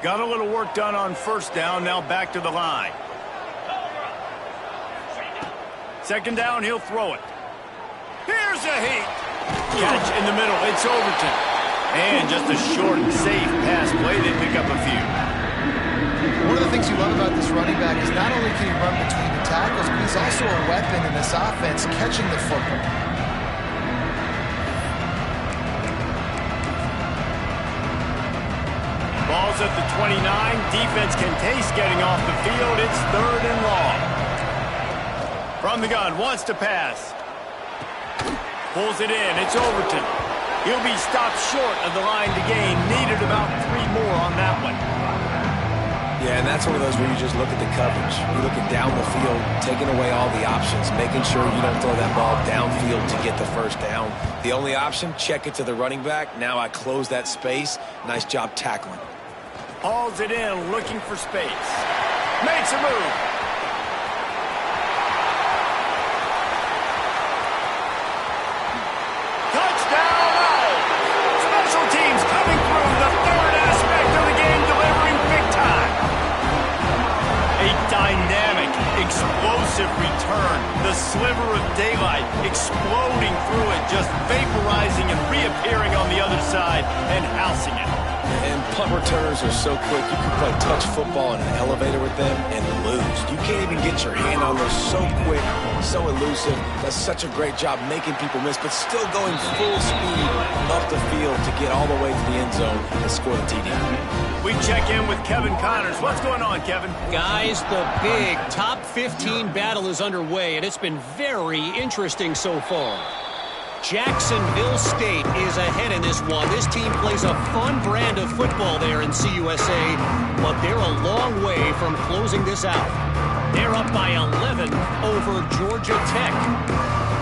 Got a little work done on first down, now back to the line. Second down, he'll throw it. Here's a heat. Catch in the middle, it's Overton. And just a short, safe pass play, they pick up a few. One of the things you love about this running back is not only can he run between the tackles, but he's also a weapon in this offense catching the football. Ball's at the 29. Defense can taste getting off the field. It's 3rd and long. From the gun, wants to pass. Pulls it in. It's Overton. He'll be stopped short of the line to gain. Needed about 3 more on that one. Yeah, and that's one of those where you just look at the coverage. You're looking down the field, taking away all the options, making sure you don't throw that ball downfield to get the first down. The only option, check it to the running back. Now I close that space. Nice job tackling. Hauls it in, looking for space. Makes a move. Touchdown! Special teams coming through, the 3rd aspect of the game, delivering big time. A dynamic, explosive return. The sliver of daylight exploding through it, just vaporizing and reappearing on the other side and housing it. And punt returners are so quick, you can play touch football in an elevator with them and lose. You can't even get your hand on those. So quick, so elusive. Does such a great job making people miss, but still going full speed up the field to get all the way to the end zone and score the TD. We check in with Kevin Connors. What's going on, Kevin? Guys, the big top 15 battle is underway, and it's been very interesting so far. Jacksonville State is ahead in this one. This team plays a fun brand of football there in CUSA, but they're a long way from closing this out. They're up by 11 over Georgia Tech.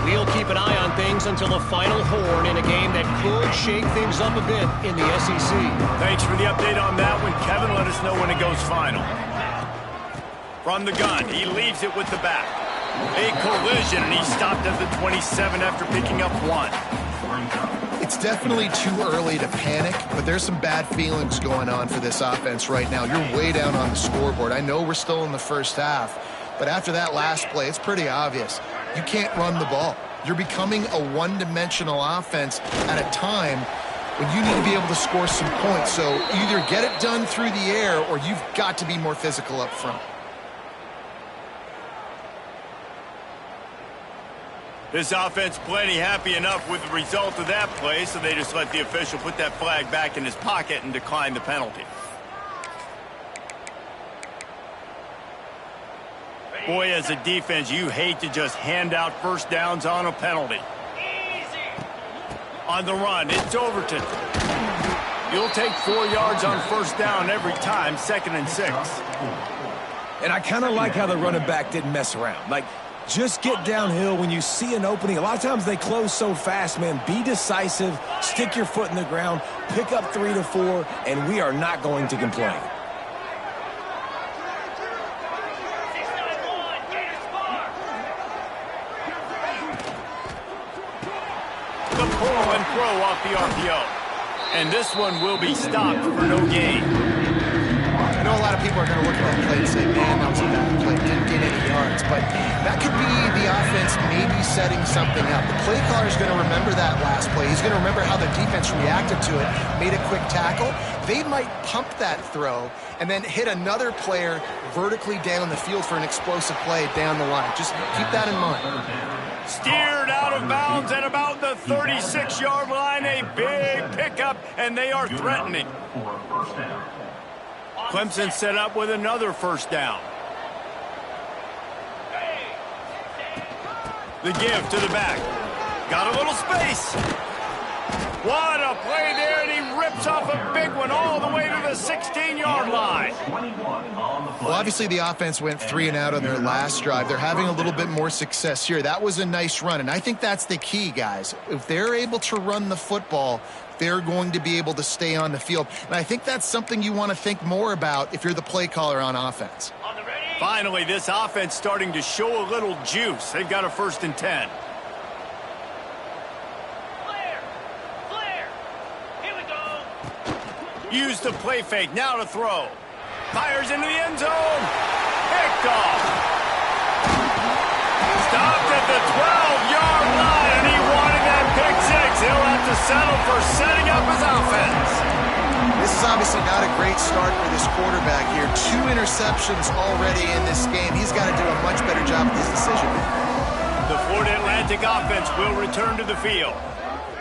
We'll keep an eye on things until the final horn in a game that could shake things up a bit in the SEC. Thanks for the update on that one, Kevin. Let us know when it goes final. From the gun, he leaves it with the back. A collision, and he stopped at the 27 after picking up 1. It's definitely too early to panic, but there's some bad feelings going on for this offense right now. You're way down on the scoreboard. I know we're still in the first half, but after that last play, it's pretty obvious. You can't run the ball. You're becoming a one-dimensional offense at a time when you need to be able to score some points. So either get it done through the air or you've got to be more physical up front. This offense plenty happy enough with the result of that play, so they just let the official put that flag back in his pocket and decline the penalty. Boy, as a defense, you hate to just hand out first downs on a penalty. On the run, it's Overton. You'll take 4 yards on first down every time, 2nd and 6. And I kind of like how the running back didn't mess around. Like, just get downhill when you see an opening. A lot of times they close so fast, man. Be decisive, stick your foot in the ground, pick up 3 to 4, and we are not going to complain. The pull and throw off the RPO. And this one will be stopped for no gain. I know a lot of people are going to look at that play and say, man, that was a bad play. Didn't get any yards. But that could be the offense maybe setting something up. The play caller is going to remember that last play. He's going to remember how the defense reacted to it, made a quick tackle. They might pump that throw and then hit another player vertically down the field for an explosive play down the line. Just keep that in mind. Steered out of bounds at about the 36-yard line. A big pickup, and they are threatening. Clemson set up with another first down. The give to the back. Got a little space. What a play there, and he rips off a big one all the way to the 16-yard line. Well, obviously the offense went 3 and out on their last drive. They're having a little bit more success here. That was a nice run, and I think that's the key, guys. If they're able to run the football, they're going to be able to stay on the field. And I think that's something you want to think more about if you're the play caller on offense. Finally, this offense starting to show a little juice. They've got a 1st and 10. Use the play fake, now to throw. Fires into the end zone. Picked off. Stopped at the 12-yard line, and he wanted that pick six. He'll have to settle for setting up his offense. This is obviously not a great start for this quarterback here. 2 interceptions already in this game. He's got to do a much better job with his decision. The Florida Atlantic offense will return to the field.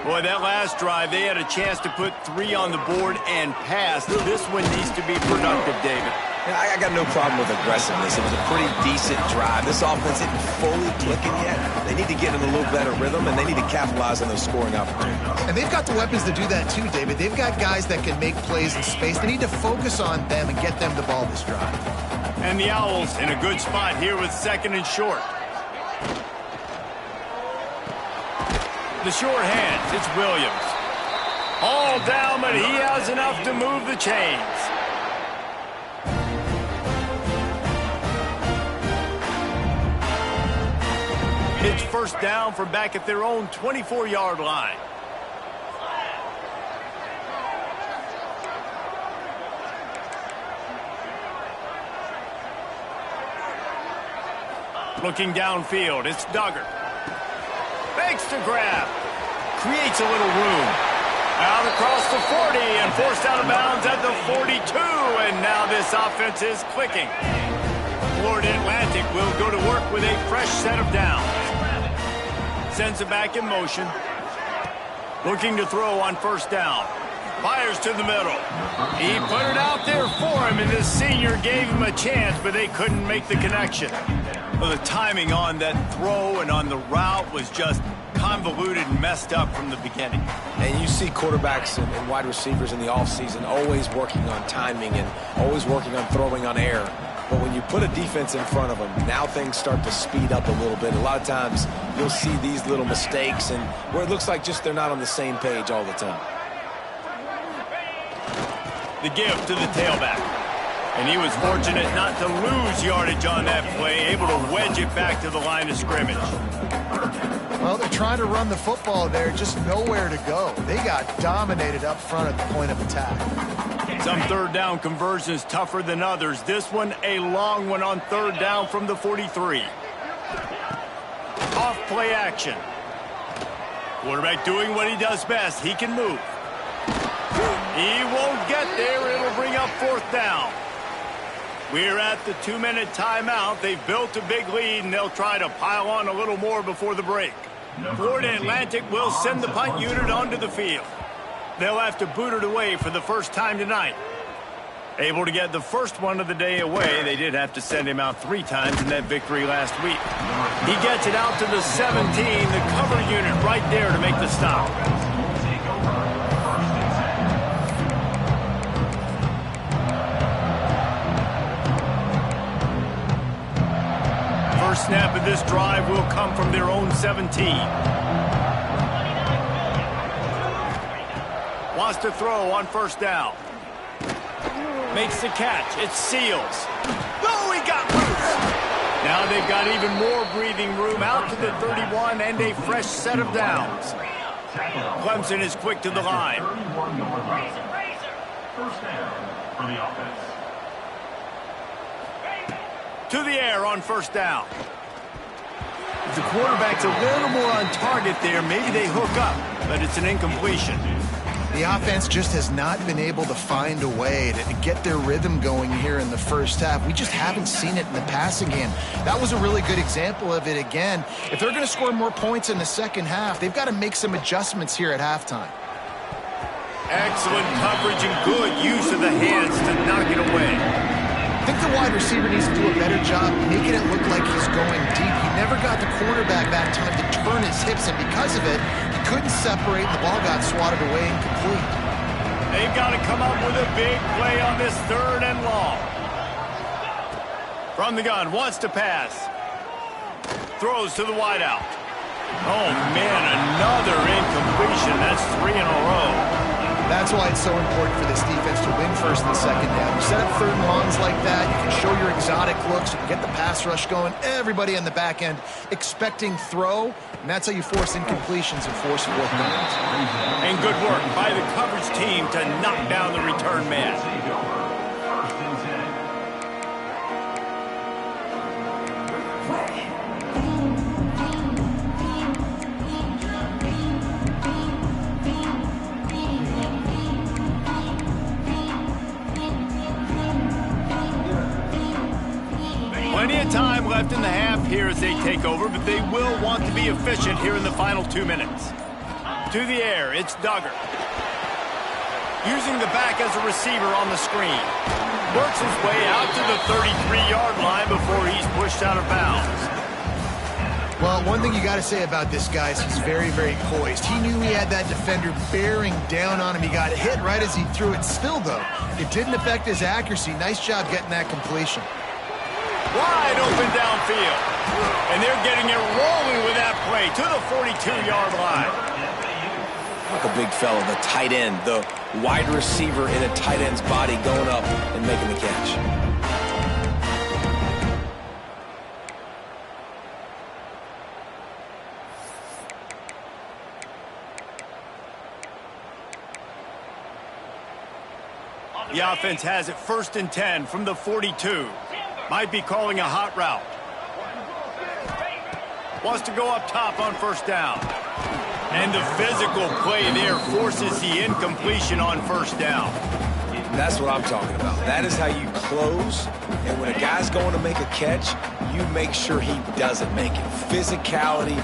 Boy, that last drive, they had a chance to put 3 on the board and pass. This one needs to be productive, David. Yeah, I got no problem with aggressiveness. It was a pretty decent drive. This offense isn't fully clicking yet. They need to get in a little better rhythm, and they need to capitalize on those scoring opportunities. And they've got the weapons to do that too, David. They've got guys that can make plays in space. They need to focus on them and get them the ball this drive. And the Owls in a good spot here with 2nd and short. The short hands, it's Williams. All down, but he has enough to move the chains. It's first down from back at their own 24-yard line. Looking downfield, it's Duggar. Fakes to grab. Creates a little room. Out across the 40 and forced out of bounds at the 42. And now this offense is clicking. Florida Atlantic will go to work with a fresh set of downs. Sends it back in motion. Looking to throw on first down. Fires to the middle. He put it out there for him, and this senior gave him a chance, but they couldn't make the connection. Well, the timing on that throw and on the route was just convoluted and messed up from the beginning. And you see quarterbacks and wide receivers in the offseason always working on timing and always working on throwing on air. But when you put a defense in front of them, now things start to speed up a little bit. A lot of times you'll see these little mistakes and where it looks like just they're not on the same page all the time. The give to the tailback. And he was fortunate not to lose yardage on that play, able to wedge it back to the line of scrimmage. Well, they're trying to run the football there, just nowhere to go. They got dominated up front at the point of attack. Some third down conversions tougher than others. This one, a long one on third down from the 43. Off play action. Quarterback doing what he does best. He can move. He won't get there. It'll bring up fourth down. We're at the 2-minute timeout. They've built a big lead, and they'll try to pile on a little more before the break. Florida Atlantic will send the punt unit onto the field. They'll have to boot it away for the first time tonight. Able to get the first one of the day away. They did have to send him out 3 times in that victory last week. He gets it out to the 17. The cover unit right there to make the stop. First snap of this drive will come from their own 17. Wants to throw on first down. Makes the catch. It seals. Oh, he got loose. Now they've got even more breathing room out to the 31 and a fresh set of downs. Clemson is quick to the line. First down for the offense. To the air on first down. If the quarterback's a little more on target there, maybe they hook up, but it's an incompletion. The offense just has not been able to find a way to get their rhythm going here in the first half. We just haven't seen it in the passing game. That was a really good example of it again. If they're going to score more points in the second half, they've got to make some adjustments here at halftime. Excellent coverage and good use of the hands to knock it away. I think the wide receiver needs to do a better job making it look like he's going deep. He never got the quarterback that time to turn his hips, and because of it, he couldn't separate, and the ball got swatted away incomplete. They've got to come up with a big play on this third and long. From the gun, wants to pass. Throws to the wideout. Oh, man, another incompletion. That's 3 in a row. That's why it's so important for this defense to win first and second down. You set up third and longs like that, you can show your exotic looks, you can get the pass rush going, everybody on the back end expecting throw, and that's how you force incompletions and force fourth downs. And good work by the coverage team to knock down the return man. Plenty of time left in the half here as they take over, but they will want to be efficient here in the final 2 minutes. To the air, it's Duggar. Using the back as a receiver on the screen. Works his way out to the 33-yard line before he's pushed out of bounds. Well, one thing you got to say about this guy is he's very, very poised. He knew he had that defender bearing down on him. He got hit right as he threw it. Still, though, it didn't affect his accuracy. Nice job getting that completion. Wide open downfield. And they're getting it rolling with that play to the 42-yard line. Like a big fella, the tight end, the wide receiver in a tight end's body going up and making the catch. The offense has it 1st and 10 from the 42. Might be calling a hot route. Wants to go up top on 1st down. And the physical play there forces the incompletion on 1st down. That's what I'm talking about. That is how you close. And when a guy's going to make a catch, you make sure he doesn't make it. Physicality,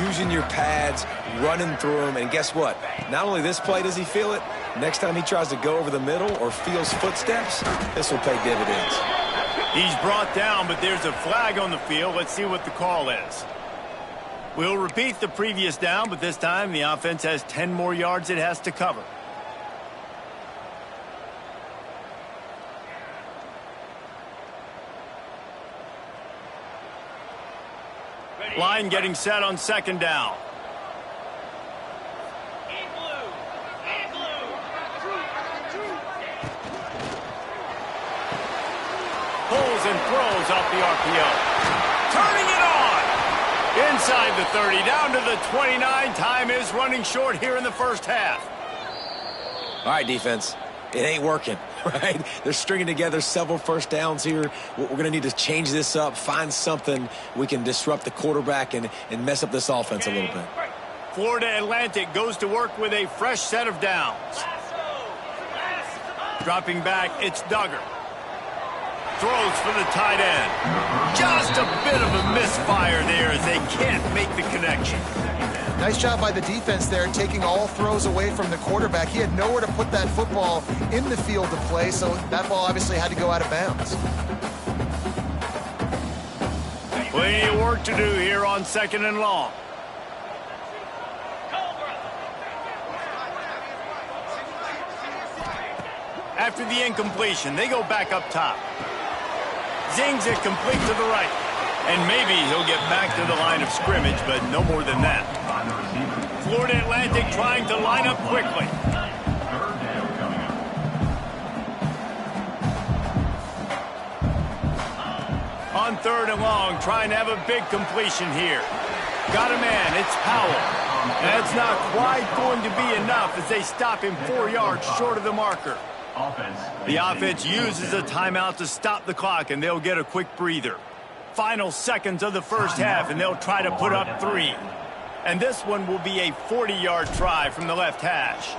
using your pads, running through them. And guess what? Not only this play does he feel it, next time he tries to go over the middle or feels footsteps, this will pay dividends. He's brought down, but there's a flag on the field. Let's see what the call is. We'll repeat the previous down, but this time the offense has 10 more yards it has to cover. Line getting set on 2nd down. Pulls and throws off the RPO. Turning it on. Inside the 30, down to the 29. Time is running short here in the 1st half. All right, defense. It ain't working, right? They're stringing together several 1st downs here. We're going to need to change this up, find something we can disrupt the quarterback and mess up this offense a little bit. Florida Atlantic goes to work with a fresh set of downs. Dropping back, it's Duggar. Throws for the tight end. Just a bit of a misfire there as they can't make the connection. Nice job by the defense there, taking all throws away from the quarterback. He had nowhere to put that football in the field to play, so that ball obviously had to go out of bounds. Plenty of work to do here on 2nd and long. After the incompletion, they go back up top. Zings it complete to the right. And maybe he'll get back to the line of scrimmage, but no more than that. Florida Atlantic trying to line up quickly. On 3rd and long, trying to have a big completion here. Got a man, it's Powell. That's not quite going to be enough as they stop him 4 yards short of the marker. The offense uses a timeout to stop the clock, and they'll get a quick breather. Final seconds of the 1st half, and they'll try to put up 3. And this one will be a 40-yard try from the left hash.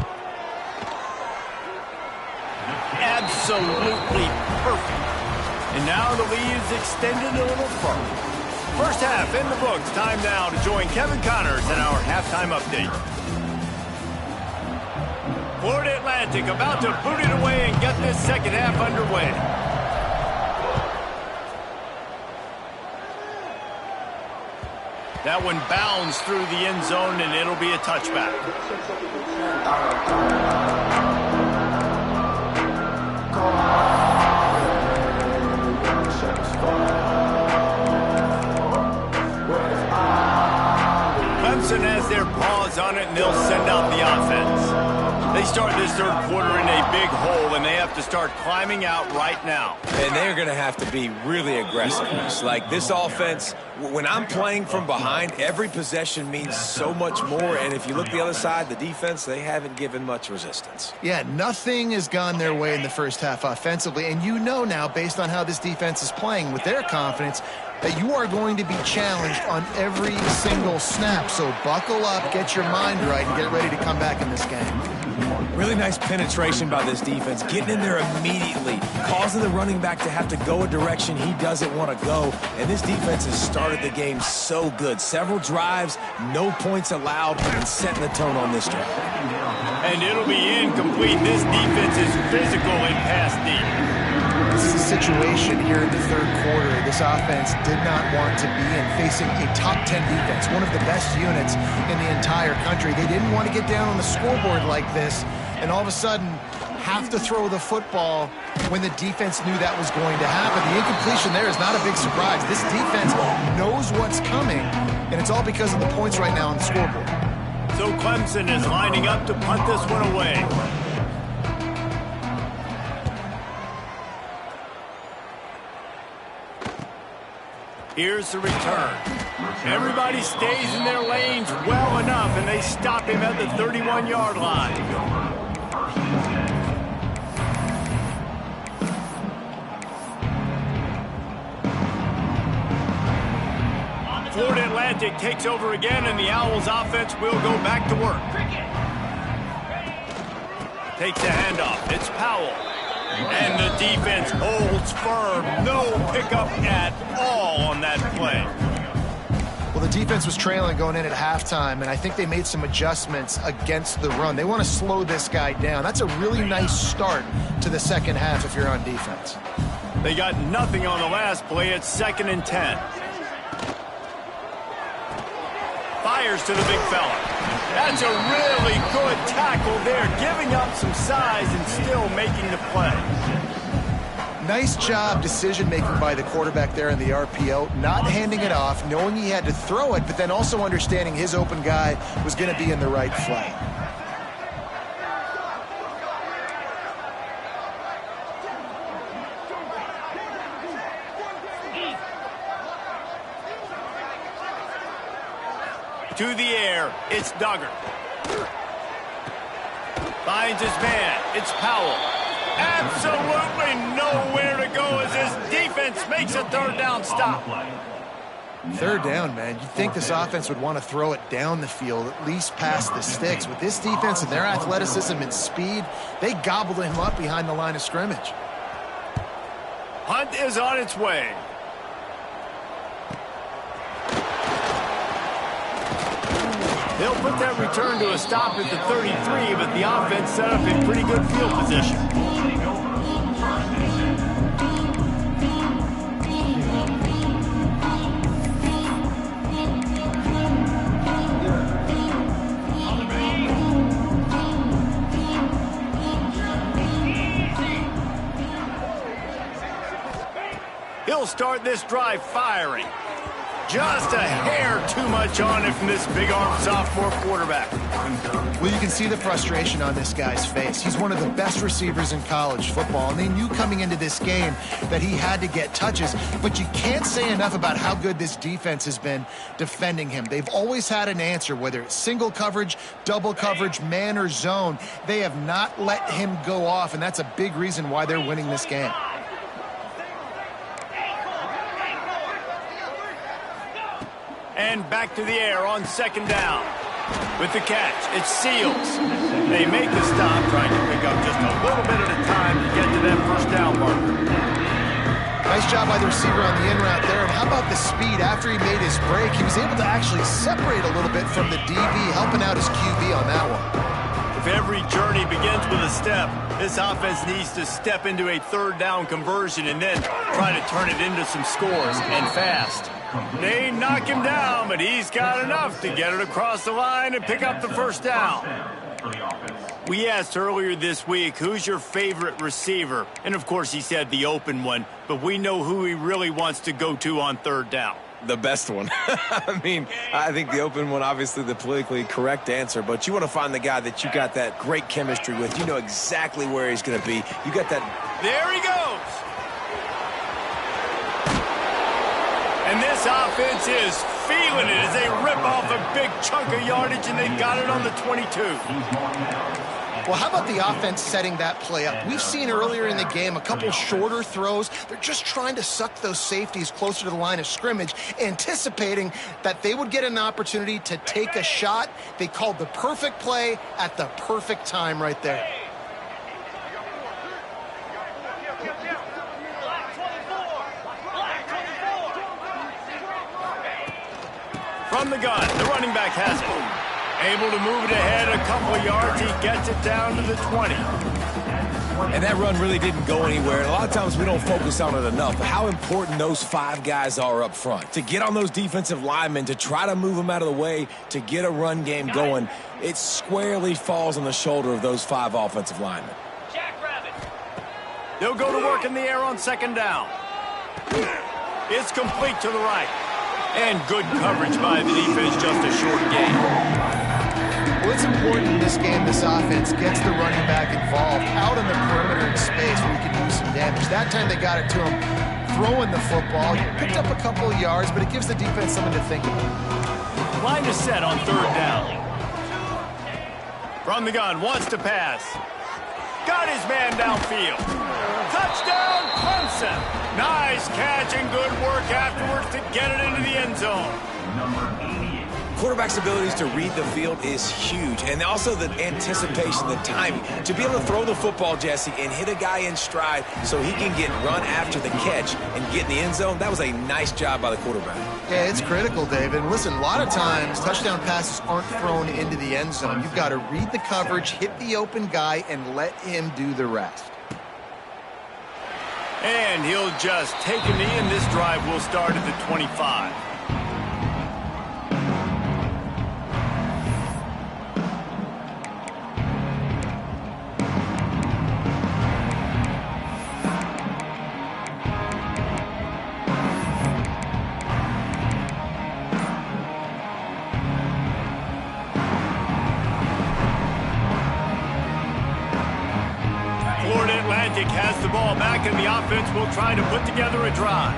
Absolutely perfect. And now the lead is extended a little further. 1st half in the books. Time now to join Kevin Connors in our halftime update. Florida Atlantic about to boot it away and get this 2nd half underway. That one bounds through the end zone, and it'll be a touchback. Clemson has their paws on it, and they'll send out the offense. They start this third quarter in a big hole, and they have to start climbing out right now. And they're going to have to be really aggressive. Like this offense, when I'm playing from behind, every possession means so much more. And if you look the other side, the defense, they haven't given much resistance. Yeah, nothing has gone their way in the first half offensively. And you know now, based on how this defense is playing with their confidence, that you are going to be challenged on every single snap. So buckle up, get your mind right, and get ready to come back in this game. Really nice penetration by this defense, getting in there immediately, causing the running back to have to go a direction he doesn't want to go. And this defense has started the game so good. Several drives, no points allowed, and setting the tone on this drive. And it'll be incomplete. This defense is physical and pass deep. This is a situation here in the third quarter this offense did not want to be in, facing a top 10 defense, one of the best units in the entire country. They didn't want to get down on the scoreboard like this and all of a sudden have to throw the football when the defense knew that was going to happen. The incompletion there is not a big surprise. This defense knows what's coming, and it's all because of the points right now on the scoreboard. So Clemson is lining up to punt this one away. Here's the return. Everybody stays in their lanes well enough, and they stop him at the 31-yard line. Florida Atlantic takes over again, and the Owls offense will go back to work. Takes the handoff. It's Powell. And the defense holds firm. No pickup at all on that play. Well, the defense was trailing going in at halftime, and I think they made some adjustments against the run. They want to slow this guy down. That's a really nice start to the second half if you're on defense. They got nothing on the last play. It's 2nd and 10. Fires to the big fella. That's a really good tackle there, giving up some size and still making the play. Nice job decision-making by the quarterback there in the RPO, not handing it off, knowing he had to throw it, but then also understanding his open guy was going to be in the right flat. To the air, it's Duggar. Finds his man, it's Powell. Absolutely nowhere to go as his defense makes a third down stop. Third down, man. You'd think this offense would want to throw it down the field, at least past the sticks. With this defense and their athleticism and speed, they gobbled him up behind the line of scrimmage. Hunt is on its way. They'll put that return to a stop at the 33, but the offense set up in pretty good field position. He'll start this drive firing. Just a hair too much on it from this big-armed sophomore quarterback. Well, you can see the frustration on this guy's face. He's one of the best receivers in college football, and they knew coming into this game that he had to get touches, but you can't say enough about how good this defense has been defending him. They've always had an answer, whether it's single coverage, double coverage, man or zone. They have not let him go off, and that's a big reason why they're winning this game. And back to the air on 2nd down. With the catch, it's Seals. They make the stop, trying to pick up just a little bit at a time to get to that first down marker. Nice job by the receiver on the in route there. And how about the speed after he made his break? He was able to actually separate a little bit from the DB, helping out his QB on that one. If every journey begins with a step, this offense needs to step into a third down conversion and then try to turn it into some scores, and fast. They knock him down, but he's got enough to get it across the line and pick up the first down. We asked earlier this week, who's your favorite receiver? And, of course, he said the open one, but we know who he really wants to go to on third down. The best one. I mean, I think the open one, obviously the politically correct answer, but you want to find the guy that you got that great chemistry with. You know exactly where he's going to be. You got that. There he goes. And this offense is feeling it as they rip off a big chunk of yardage, and they got it on the 22. Well, how about the offense setting that play up? We've seen earlier in the game a couple shorter throws. They're just trying to suck those safeties closer to the line of scrimmage, anticipating that they would get an opportunity to take a shot. They called the perfect play at the perfect time right there. From the gun, the running back has it. Able to move it ahead a couple of yards. He gets it down to the 20. And that run really didn't go anywhere. And a lot of times we don't focus on it enough. But how important those 5 guys are up front. To get on those defensive linemen, to try to move them out of the way, to get a run game going, it squarely falls on the shoulder of those 5 offensive linemen. They'll go to work in the air on second down. It's complete to the right. And good coverage by the defense, just a short gain. Well, it's important in this game this offense gets the running back involved out on the perimeter in space where he can do some damage. That time they got it to him throwing the football. He picked up a couple of yards, but it gives the defense something to think about. Line is set on third down. From the gun, wants to pass. Got his man downfield. Touchdown, Clemson. Nice catch and good work afterwards to get it into the end zone. Quarterback's abilities to read the field is huge. And also the anticipation, the timing. To be able to throw the football, Jesse, and hit a guy in stride so he can get run after the catch and get in the end zone, that was a nice job by the quarterback. Yeah, it's critical, David. Listen, a lot of times touchdown passes aren't thrown into the end zone. You've got to read the coverage, hit the open guy, and let him do the rest. And he'll just take a knee, and this drive will start at the 25. Has the ball back, and the offense will try to put together a drive.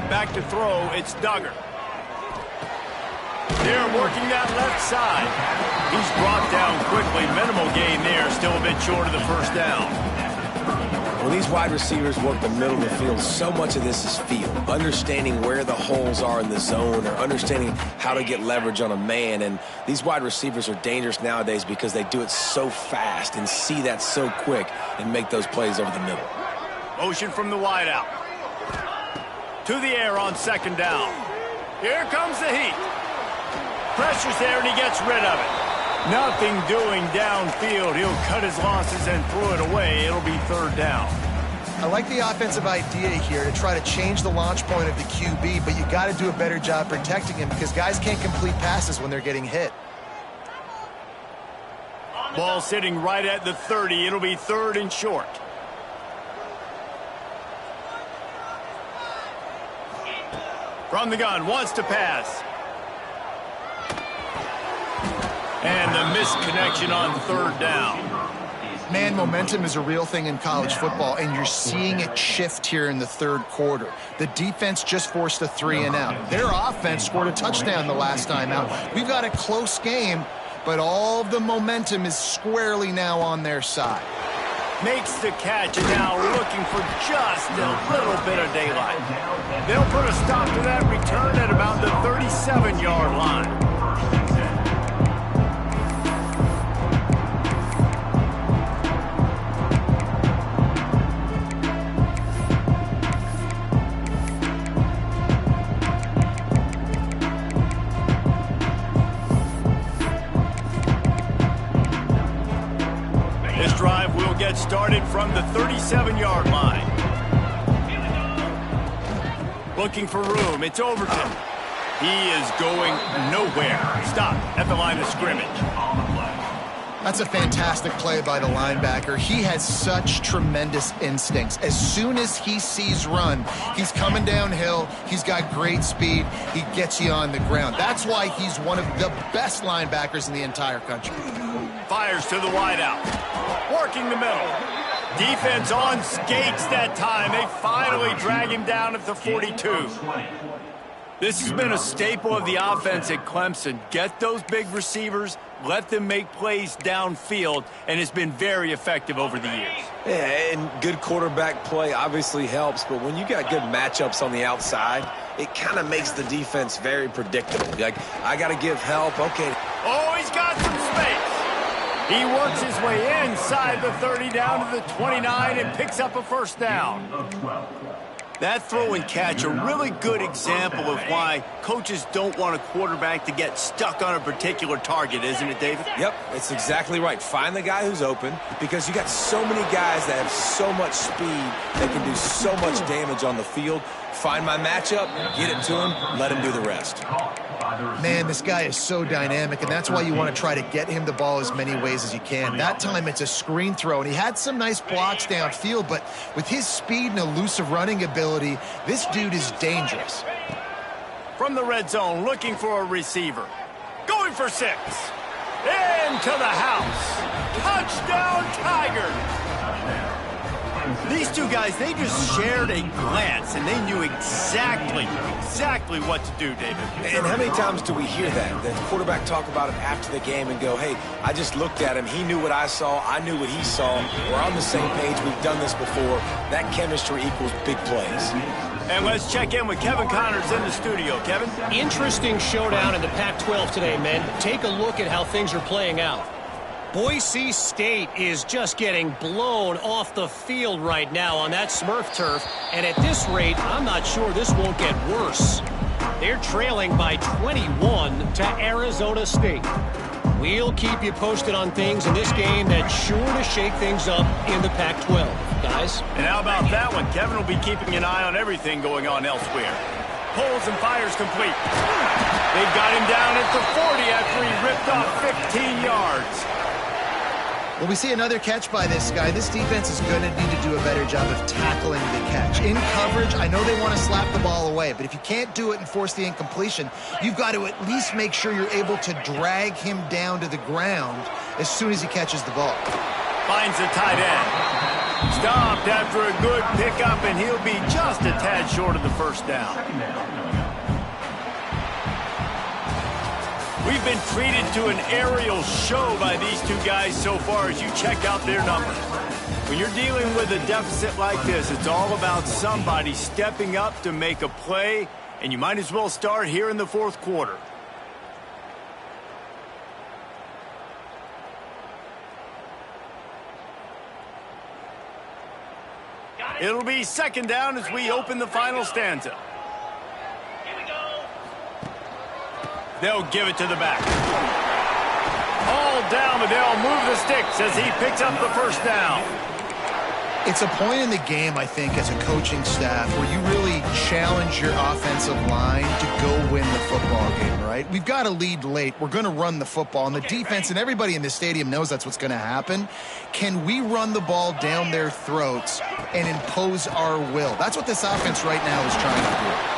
Back to throw, it's Duggar. They're working that left side. He's brought down quickly. Minimal gain there, still a bit short of the first down. When these wide receivers work the middle of the field, so much of this is feel. Understanding where the holes are in the zone or understanding how to get leverage on a man. And these wide receivers are dangerous nowadays because they do it so fast and see that so quick and make those plays over the middle. Motion from the wideout. To the air on second down. Here comes the heat. Pressure's there, and he gets rid of it. Nothing doing downfield. He'll cut his losses and throw it away. It'll be third down. I like the offensive idea here to try to change the launch point of the QB, but you got to do a better job protecting him because guys can't complete passes when they're getting hit. Ball sitting right at the 30. It'll be third and short. From the gun, wants to pass. And the misconnection on third down. Man, momentum is a real thing in college football, and you're seeing it shift here in the third quarter. The defense just forced a 3 and out. Their offense scored a touchdown the last time out. We've got a close game, but all of the momentum is squarely now on their side. Makes the catch, and now looking for just a little bit of daylight. They'll put a stop to that return at about the 37-yard line. Drive will get started from the 37-yard line. Looking for room. It's Overton. He is going nowhere. Stop at the line of scrimmage. That's a fantastic play by the linebacker. He has such tremendous instincts. As soon as he sees run, he's coming downhill. He's got great speed. He gets you on the ground. That's why he's one of the best linebackers in the entire country. Fires to the wideout. Working the middle. Defense on skates that time. They finally drag him down at the 42. This has been a staple of the offense at Clemson. Get those big receivers, let them make plays downfield, and it's been very effective over the years. Yeah, and good quarterback play obviously helps, but when you got good matchups on the outside, it kind of makes the defense very predictable. Like, I got to give help. Okay. Oh, he's got some space. He works his way inside the 30 down to the 29 and picks up a first down. That throw and catch, a really good example of why coaches don't want a quarterback to get stuck on a particular target, isn't it, David? Yep, it's exactly right. Find the guy who's open, because you got so many guys that have so much speed that can do so much damage on the field. Find my matchup, get it to him, let him do the rest. Man, this guy is so dynamic, and that's why you want to try to get him the ball as many ways as you can. That time it's a screen throw, and he had some nice blocks downfield, but with his speed and elusive running ability, this dude is dangerous. From the red zone, looking for a receiver. Going for 6. Into the house. Touchdown, Tigers. These two guys, they just shared a glance, and they knew exactly what to do, David. And how many times do we hear that? The quarterback talk about it after the game and go, hey, I just looked at him. He knew what I saw. I knew what he saw. We're on the same page. We've done this before. That chemistry equals big plays. And let's check in with Kevin Connors in the studio. Kevin? Interesting showdown in the Pac-12 today, men. Take a look at how things are playing out. Boise State is just getting blown off the field right now on that Smurf turf, and at this rate, I'm not sure this won't get worse. They're trailing by 21 to Arizona State. We'll keep you posted on things in this game that's sure to shake things up in the Pac-12. Guys? And how about that one? Kevin will be keeping an eye on everything going on elsewhere. Pulls and fires complete. They got him down at the 40 after he ripped off 15 yards. Well, we see another catch by this guy. This defense is going to need to do a better job of tackling the catch. In coverage, I know they want to slap the ball away, but if you can't do it and force the incompletion, you've got to at least make sure you're able to drag him down to the ground as soon as he catches the ball. Finds the tight end. Stopped after a good pickup, and he'll be just a tad short of the first down. We've been treated to an aerial show by these two guys so far as you check out their numbers. When you're dealing with a deficit like this, it's all about somebody stepping up to make a play, and you might as well start here in the fourth quarter. It'll be second down as we open the final stanza. They'll give it to the back. All down, but they'll move the sticks as he picks up the first down. It's a point in the game, I think, as a coaching staff where you really challenge your offensive line to go win the football game, right? We've got to lead late. We're going to run the football, and the defense and everybody in the stadium knows that's what's going to happen. Can we run the ball down their throats and impose our will? That's what this offense right now is trying to do.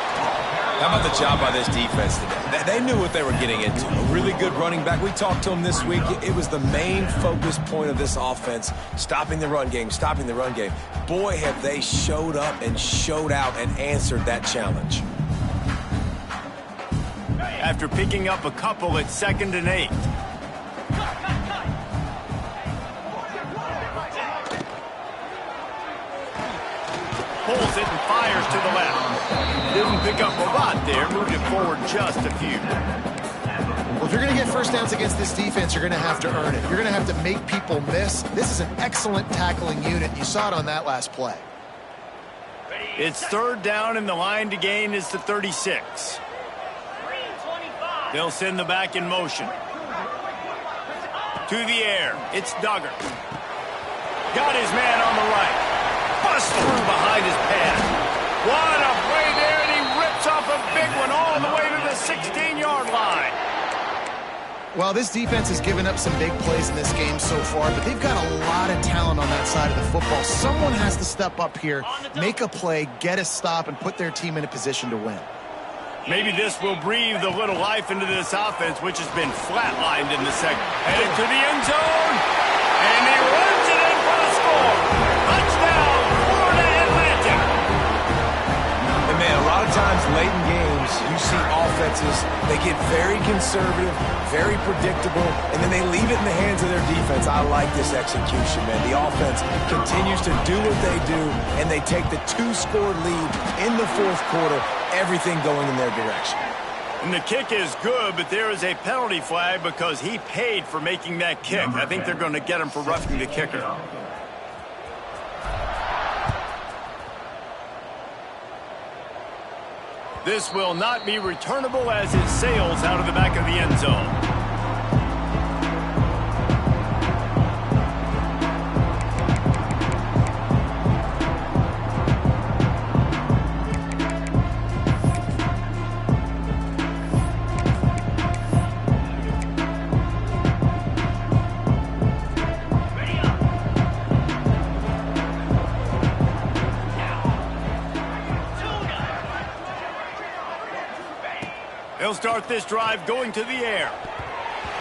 How about the job by this defense today? They knew what they were getting into. A really good running back. We talked to him this week. It was the main focus point of this offense, stopping the run game, stopping the run game. Boy, have they showed up and showed out and answered that challenge. After picking up a couple at 2nd and 8. Pulls it and fires to the left. Didn't pick up a lot there, moved it forward just a few. Well, if you're going to get first downs against this defense, you're going to have to earn it. You're going to have to make people miss. This is an excellent tackling unit. You saw it on that last play. It's third down, and the line to gain is the 36. They'll send the back in motion. To the air, it's Duggar. Got his man on the right. Busts through behind his pad. What a play there, and he rips off a big one all the way to the 16-yard line. Well, this defense has given up some big plays in this game so far, but they've got a lot of talent on that side of the football. Someone has to step up here, make a play, get a stop, and put their team in a position to win. Maybe this will breathe a little life into this offense, which has been flatlined in the second. Headed to the end zone, and he runs it in for the score. Touchdown, Florida Atlantic. And man, a lot of times late in games, you see offenses, they get very conservative, very predictable, and then they leave it in the hands of their defense. I like this execution, man. The offense continues to do what they do, and they take the 2-score lead in the fourth quarter, everything going in their direction. And the kick is good, but there is a penalty flag because he paid for making that kick. I think they're going to get him for roughing the kicker. This will not be returnable as it sails out of the back of the end zone. They'll start this drive going to the air.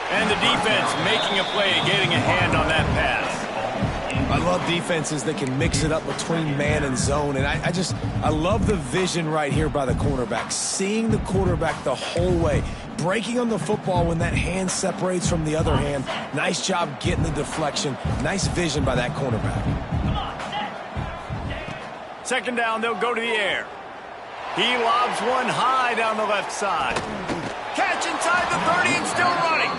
And the defense making a play, getting a hand on that pass. I love defenses that can mix it up between man and zone. And I love the vision right here by the cornerback. Seeing the quarterback the whole way. Breaking on the football when that hand separates from the other hand. Nice job getting the deflection. Nice vision by that cornerback. Second down, they'll go to the air. He lobs one high down the left side. Catch inside the 30 and still running.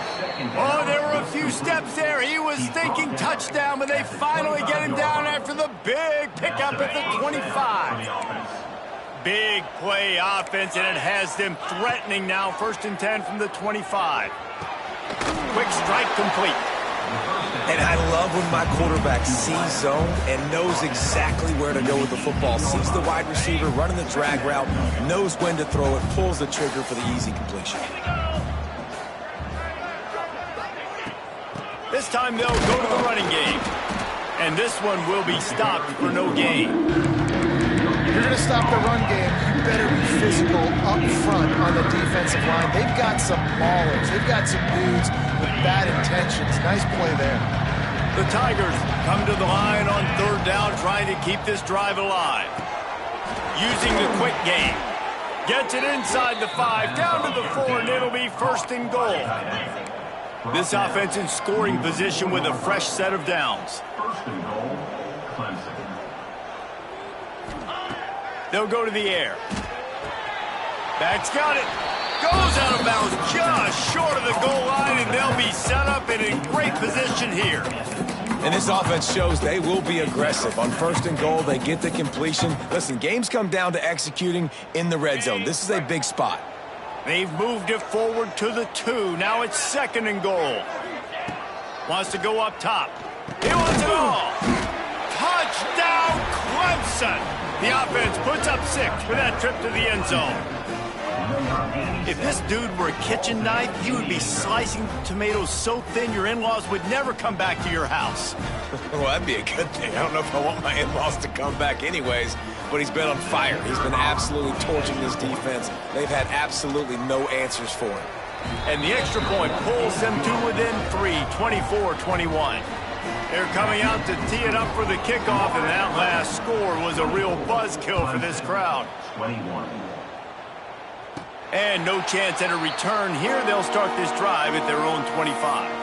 Oh, there were a few steps there. He was thinking touchdown, but they finally get him down after the big pickup at the 25. Big play offense, and it has them threatening now. 1st and 10 from the 25. Quick strike complete. And I love when my quarterback sees zone and knows exactly where to go with the football. Sees the wide receiver running the drag route, knows when to throw it, pulls the trigger for the easy completion. This time they'll go to the running game. And this one will be stopped for no gain. If you're going to stop the run game, you better be physical up front on the defensive line. They've got some maulers. They've got some dudes with bad intentions. Nice play there. The Tigers come to the line on 3rd down, trying to keep this drive alive. Using the quick game. Gets it inside the 5, down to the 4, and it'll be 1st and goal. This offense in scoring position with a fresh set of downs. 1st and goal, Clemson. They'll go to the air. Back's got it. Goes out of bounds just short of the goal line, and they'll be set up and in great position here. And this offense shows they will be aggressive. On 1st and goal, they get the completion. Listen, games come down to executing in the red zone. This is a big spot. They've moved it forward to the 2. Now it's 2nd and goal. Wants to go up top. He wants it all. Touchdown, Clemson. The offense puts up 6 for that trip to the end zone. If this dude were a kitchen knife, he would be slicing tomatoes so thin your in-laws would never come back to your house. Well, that'd be a good thing. I don't know if I want my in-laws to come back anyways, but he's been on fire. He's been absolutely torching this defense. They've had absolutely no answers for him. And the extra point pulls them to within 3, 24-21. They're coming out to tee it up for the kickoff, and that last score was a real buzzkill for this crowd. 21. And no chance at a return here. They'll start this drive at their own 25.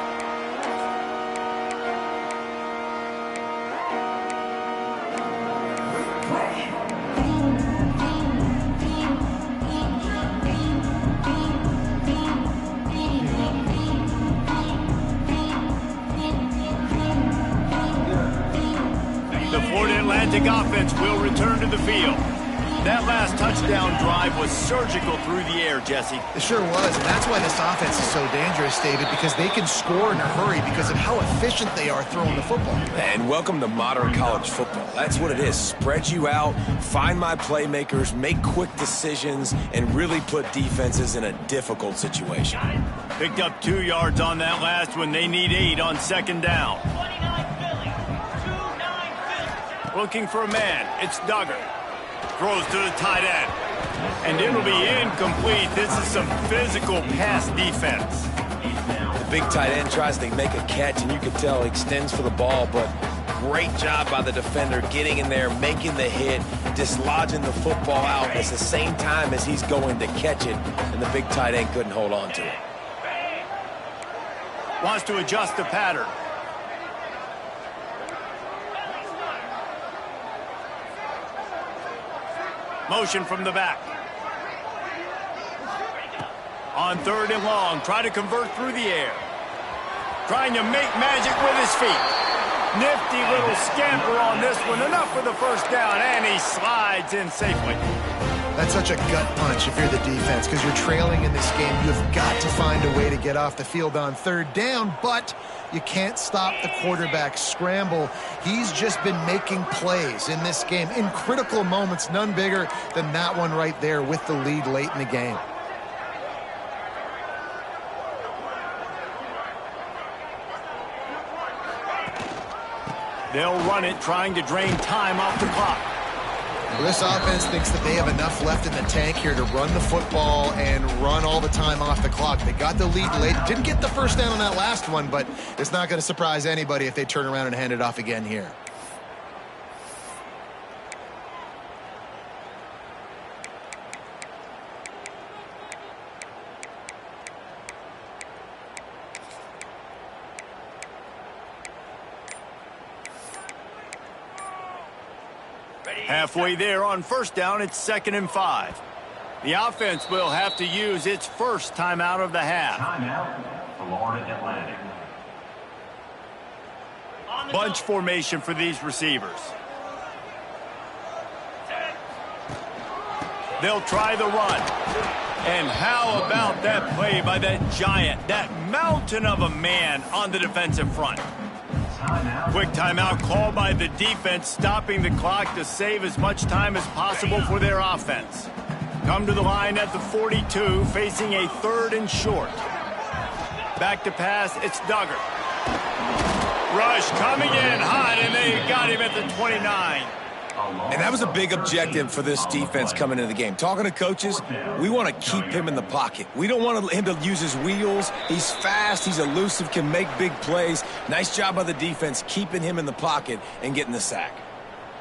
The Florida Atlantic offense will return to the field. That last touchdown drive was surgical through the air, Jesse. It sure was, and that's why this offense is so dangerous, David, because they can score in a hurry because of how efficient they are throwing the football. And welcome to modern college football. That's what it is. Spread you out, find my playmakers, make quick decisions, and really put defenses in a difficult situation. Picked up 2 yards on that last one. They need 8 on second down. Looking for a man. It's Duggar. Throws to the tight end. And it'll be incomplete. This is some physical pass defense. The big tight end tries to make a catch, and you can tell he extends for the ball, but great job by the defender getting in there, making the hit, dislodging the football out at the same time as he's going to catch it, and the big tight end couldn't hold on to it. Wants to adjust the pattern. Motion from the back. On 3rd and long, try to convert through the air. Trying to make magic with his feet. Nifty little scamper on this one. Enough for the first down, and he slides in safely. That's such a gut punch if you're the defense, because you're trailing in this game. You've got to find a way to get off the field on 3rd down, but you can't stop the quarterback scramble. He's just been making plays in this game in critical moments, none bigger than that one right there with the lead late in the game. They'll run it, trying to drain time off the clock. Well, this offense thinks that they have enough left in the tank here to run the football and run all the time off the clock. They got the lead late. Didn't get the first down on that last one, but it's not going to surprise anybody if they turn around and hand it off again here. Halfway there on first down, it's 2nd and 5. The offense will have to use its first timeout of the half. Timeout, Florida Atlantic. Bunch formation for these receivers. They'll try the run. And how about that play by that giant, that mountain of a man on the defensive front? Quick timeout called by the defense, stopping the clock to save as much time as possible for their offense. Come to the line at the 42, facing a 3rd and short. Back to pass, it's Duggar. Rush coming in hot, and they got him at the 29. And that was a big objective for this defense coming into the game. Talking to coaches, we want to keep him in the pocket. We don't want him to use his wheels. He's fast, he's elusive, can make big plays. Nice job by the defense keeping him in the pocket and getting the sack.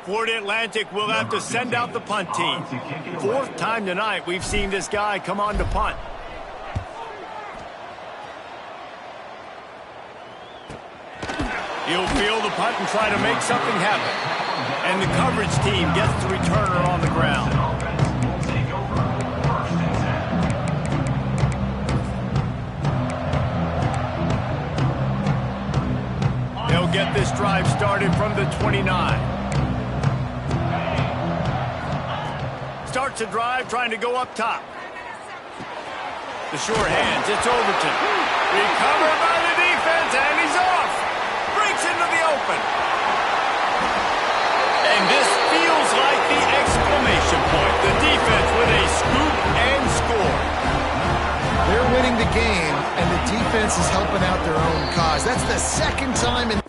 Florida Atlantic will have to send out the punt team. 4th time tonight we've seen this guy come on to punt. He'll field the punt and try to make something happen. And the coverage team gets the returner on the ground. They'll get this drive started from the 29. Starts a drive trying to go up top. The short hands, it's Overton. Recovered by the defense, and he's off. Breaks into the open. And this feels like the exclamation point. The defense with a scoop and score. They're winning the game, and the defense is helping out their own cause. That's the 2nd time in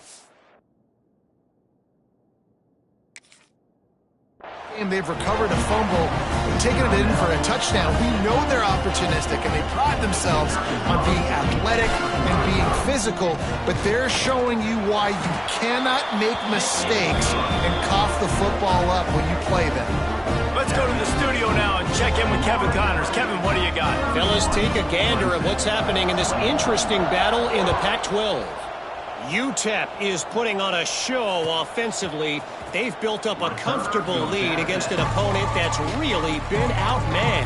game they've recovered a fumble and taken it in for a touchdown. We know they're opportunistic, and they pride themselves on being athletic and being physical, but they're showing you why you cannot make mistakes and cough the football up when you play them. Let's go to the studio now and check in with Kevin Connors. Kevin, what do you got? Fellas, take a gander at what's happening in this interesting battle in the Pac-12. UTEP is putting on a show offensively. They've built up a comfortable lead against an opponent that's really been outmanned.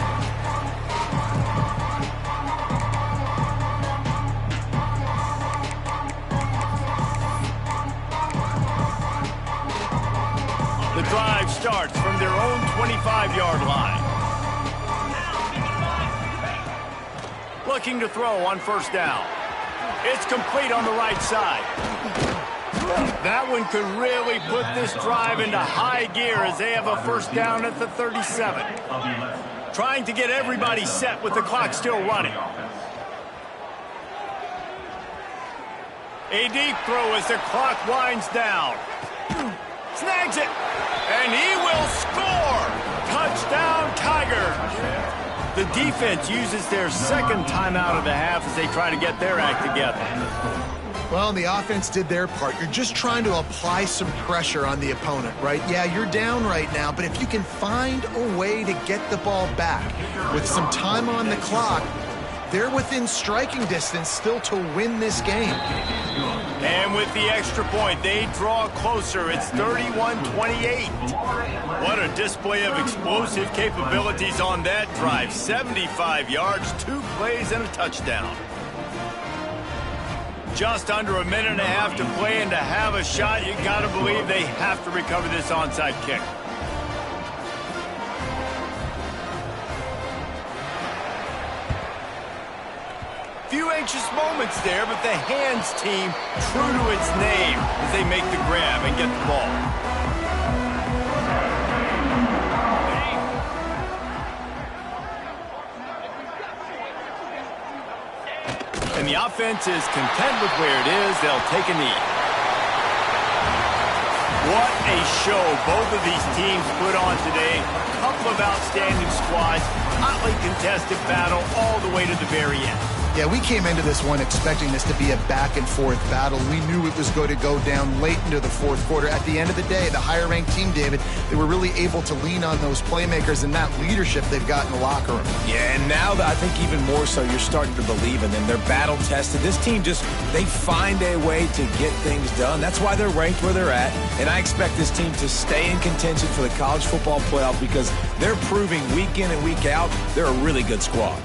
The drive starts from their own 25-yard line. Looking to throw on first down. It's complete on the right side. That one could really put this drive into high gear as they have a first down at the 37. Trying to get everybody set with the clock still running. A deep throw as the clock winds down. Snags it, and he will score! Touchdown, Tigers! The defense uses their second timeout of the half as they try to get their act together. Well, the offense did their part. You're just trying to apply some pressure on the opponent, right? Yeah, you're down right now, but if you can find a way to get the ball back with some time on the clock, they're within striking distance still to win this game. And with the extra point, they draw closer. It's 31-28. What a display of explosive capabilities on that drive. 75 yards, 2 plays, and a touchdown. Just under a minute and a half to play, and to have a shot, you got to believe they have to recover this onside kick. Few anxious moments there, but the hands team true to its name as they make the grab and get the ball. And the offense is content with where it is. They'll take a knee. What a show both of these teams put on today. A couple of outstanding squads, hotly contested battle all the way to the very end. Yeah, we came into this one expecting this to be a back-and-forth battle. We knew it was going to go down late into the fourth quarter. At the end of the day, the higher-ranked team, David, they were really able to lean on those playmakers and that leadership they've got in the locker room. Yeah, and now I think even more so, you're starting to believe in them. They're battle-tested. This team they find a way to get things done. That's why they're ranked where they're at. And I expect this team to stay in contention for the college football playoff because they're proving week in and week out they're a really good squad.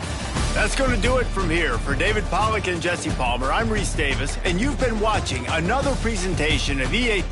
That's going to do it from here. For David Pollack and Jesse Palmer, I'm Reese Davis, and you've been watching another presentation of EA